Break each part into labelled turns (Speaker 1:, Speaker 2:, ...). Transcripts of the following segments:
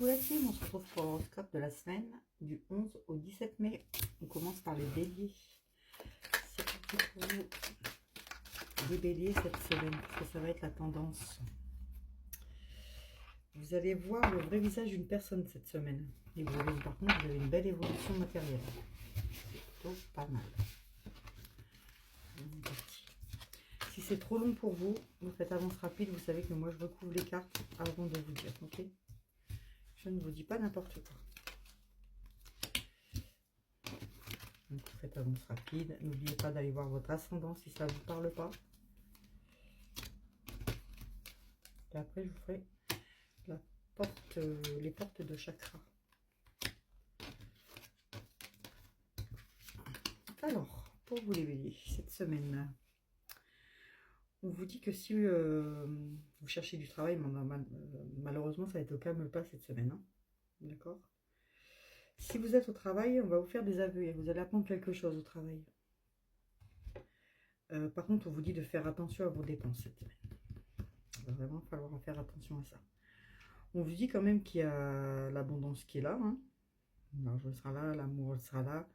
Speaker 1: coucou la team, on se retrouve pour l'horoscope de la semaine du 11 au 17 mai. On commence par les béliers. C'est parti pour vous. Les béliers cette semaine, parce que ça va être la tendance. Vous allez voir le vrai visage d'une personne cette semaine. Et vous avez, par contre, vous avez une belle évolution matérielle. C'est plutôt pas mal. On est parti. Si c'est trop long pour vous, vous faites avance rapide. Vous savez que moi je recouvre les cartes avant de vous dire, ok? Je ne vous dis pas n'importe quoi. Donc vous faites avance rapide. N'oubliez pas d'aller voir votre ascendant si ça ne vous parle pas. Et après je vous ferai la porte, les portes de chakra. Alors, pour vous les béliers, cette semaine, on vous dit que si vous cherchez du travail, malheureusement ça va être au calme pas cette semaine. Hein. D'accord? Si vous êtes au travail, on va vous faire des aveux et vous allez apprendre quelque chose au travail. Par contre, on vous dit de faire attention à vos dépenses cette semaine. Il va vraiment falloir faire attention à ça. On vous dit quand même qu'il y a l'abondance qui est là. Hein. L'argent sera là, l'amour sera là.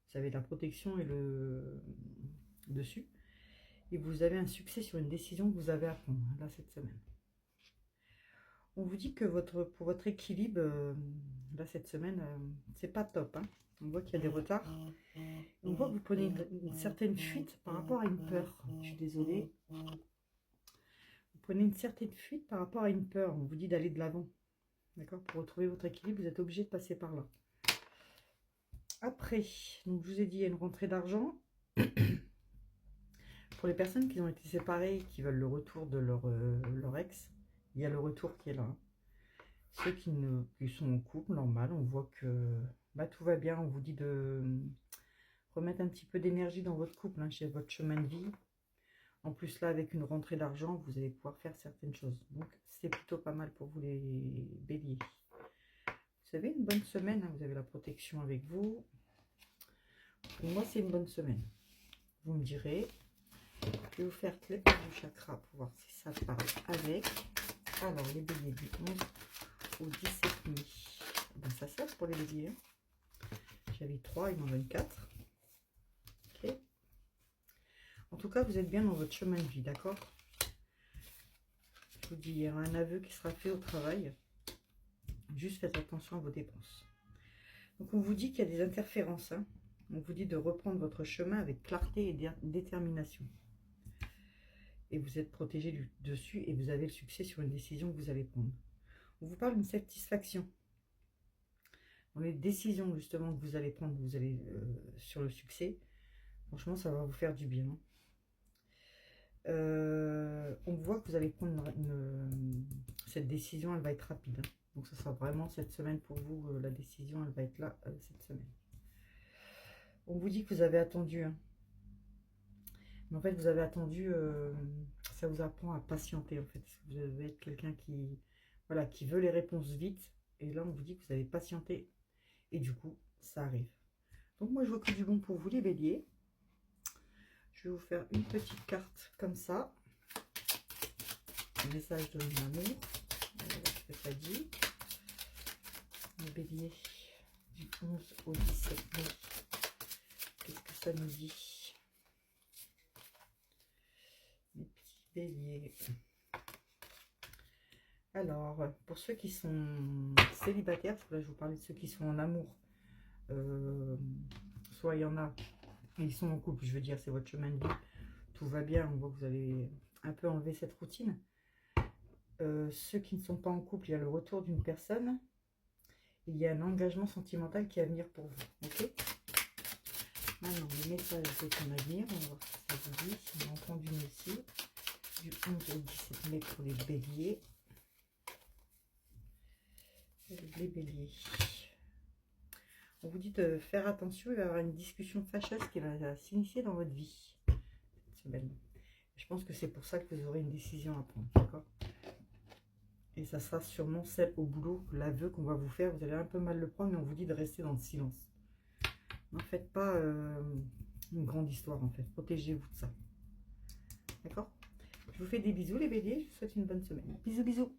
Speaker 1: Vous avez la protection et le dessus. Et vous avez un succès sur une décision que vous avez à prendre là cette semaine. On vous dit que pour votre équilibre, là cette semaine, c'est pas top. Hein. On voit qu'il y a des retards. On voit que vous prenez une certaine fuite par rapport à une peur. Je suis désolée. Vous prenez une certaine fuite par rapport à une peur. On vous dit d'aller de l'avant. D'accord? Pour retrouver votre équilibre, vous êtes obligé de passer par là. Après, donc je vous ai dit, il y a une rentrée d'argent. Pour les personnes qui ont été séparées, qui veulent le retour de leur ex, il y a le retour qui est là. Ceux qui sont en couple, normal, on voit que tout va bien. On vous dit de remettre un petit peu d'énergie dans votre couple, hein, chez votre chemin de vie. En plus, là, avec une rentrée d'argent, vous allez pouvoir faire certaines choses. Donc, c'est plutôt pas mal pour vous les béliers. Vous avez une bonne semaine, hein, vous avez la protection avec vous. Pour moi, c'est une bonne semaine. Vous me direz. Je vais vous faire clé du chakra pour voir si ça parle avec. Alors, les béliers du 11 au 17 mai. Ben, ça sert pour les béliers. Hein. J'avais 3, il m'en donne 4. Ok. En tout cas, vous êtes bien dans votre chemin de vie, d'accord? Je vous dis, il y aura un aveu qui sera fait au travail. Juste faites attention à vos dépenses. Donc, on vous dit qu'il y a des interférences. Hein. On vous dit de reprendre votre chemin avec clarté et détermination. Et vous êtes protégé dessus et vous avez le succès sur une décision que vous allez prendre. On vous parle d'une satisfaction. Dans les décisions justement que vous allez prendre, vous allez sur le succès, franchement ça va vous faire du bien. On voit que vous allez prendre cette décision, elle va être rapide. Hein. Donc ça sera vraiment cette semaine pour vous, la décision elle va être là cette semaine. On vous dit que vous avez attendu. Hein. Mais en fait, vous avez attendu, ça vous apprend à patienter, en fait. Vous devez être quelqu'un qui, voilà, qui veut les réponses vite. Et là, on vous dit que vous allez patienter. Et du coup, ça arrive. Donc, moi, je vois que du bon pour vous, les béliers. Je vais vous faire une petite carte comme ça. Un message de l'amour. Je pas dit. Les béliers du 11 au 17 mai. Qu'est-ce que ça nous dit ? Bélier. Alors, pour ceux qui sont célibataires, parce que là je vous parlais de ceux qui sont en amour, soit il y en a, ils sont en couple, je veux dire, c'est votre chemin de vie, tout va bien, on voit que vous allez un peu enlever cette routine. Ceux qui ne sont pas en couple, il y a le retour d'une personne, il y a un engagement sentimental qui est à venir pour vous, ok? Maintenant, les messages de ton avenir, on va voir ce que ça vous dit, si on entend d'une aussi. Du 11 au 17 mai pour les béliers. Les béliers. On vous dit de faire attention, il va y avoir une discussion fâcheuse qui va s'initier dans votre vie cette semaine. Je pense que c'est pour ça que vous aurez une décision à prendre, d'accord? Et ça sera sûrement celle au boulot, l'aveu qu'on va vous faire. Vous allez un peu mal le prendre, mais on vous dit de rester dans le silence. N'en faites pas une grande histoire, en fait. Protégez-vous de ça. D'accord? Je vous fais des bisous les béliers, je vous souhaite une bonne semaine. Bisous, bisous.